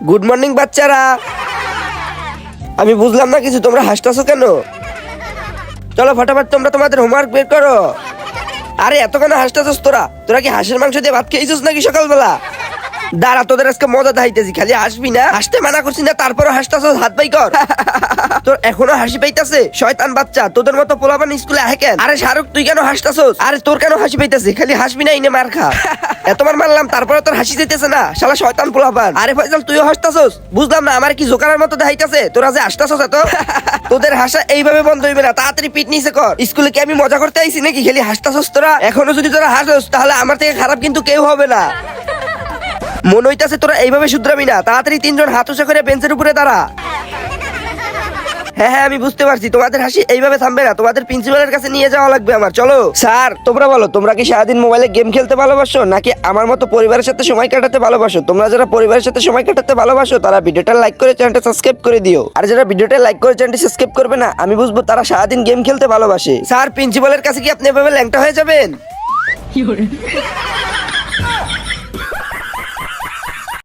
Good morning বাচ্চারা। আমি বুঝলাম না কিছু, তোমরা হাসতেছো কেন? চলো ফটাফট তোমরা তোমাদের হোমওয়ার্ক বের করো। আরে এত কেন হাসতেছস তোরা? তোরা কি হাঁসের মাংস দিয়ে ভাত খেয়েছিস নাকি সকালবেলা? দাঁড়া, তোদের আজকে মজা দেখাইতেছি, খালি হাসবি না। হাসতে মানা করছি না, তারপরও হাসতেছস, হাত বাই কর। তোর এখনো হাসি পাইতাছে? শয়তান বাচ্চা, তোদের মতো পোলাপান স্কুলে আহে কেন? আরে শাহরুখ, তুই কেন হাসতাছস? আরে তোর কেন হাসি পাইতাছে? খালি হাসবি না, ইনে মার খা। এতবার মারলাম তারপরে তোর হাসি দিতেছে না, শালা শয়তান পোলাপান। আরে ফয়সাল, তুইও হাসতাছস? বুঝলাম না, আমার কি জোকারের মতো দেখাইতাছে? তোরা যে হাসতাছস এত। তোদের হাসা এইভাবে বন্ধ হইবে না, তাড়াতাড়ি পিট নিচে কর। স্কুলে কি আমি মজা করতে আইছি নাকি? খালি হাসতাছস তোরা। এখনো যদি তোরা হাসস তাহলে আমার থেকে খারাপ কিন্তু কেউ হবে না। মনে হইতাছে তোরা এইভাবে শুধরাবি না। তাড়াতাড়ি তিনজন হাত উঁচা করে বেঞ্চের উপরে দাঁড়া। হ্যাঁ, আমি বুঝতে পারছি তোমাদের হাসি এইভাবে থামবে না, তোমাদের প্রিন্সিপালের কাছে নিয়ে যাওয়া লাগবে আমার। চলো। স্যার, তোমরা বলো, তোমরা কি সারাদিন মোবাইলে গেম খেলতে ভালোবাসো নাকি আমার মতো পরিবারের সাথে সময় কাটাতে ভালোবাসো? তোমরা যারা পরিবারের সাথে সময় কাটাতে ভালোবাসো তারা ভিডিওটা লাইক করে চ্যানেলটা সাবস্ক্রাইব করে দিও। আর যারা ভিডিওটা লাইক করে চ্যানেলটি সাবস্ক্রাইব করবে না, আমি বুঝবো তারা সারাদিন গেম খেলতে ভালোবাসে। স্যার, প্রিন্সিপালের কাছে কি আপনি এভাবে ল্যাংটা হয়ে যাবেন?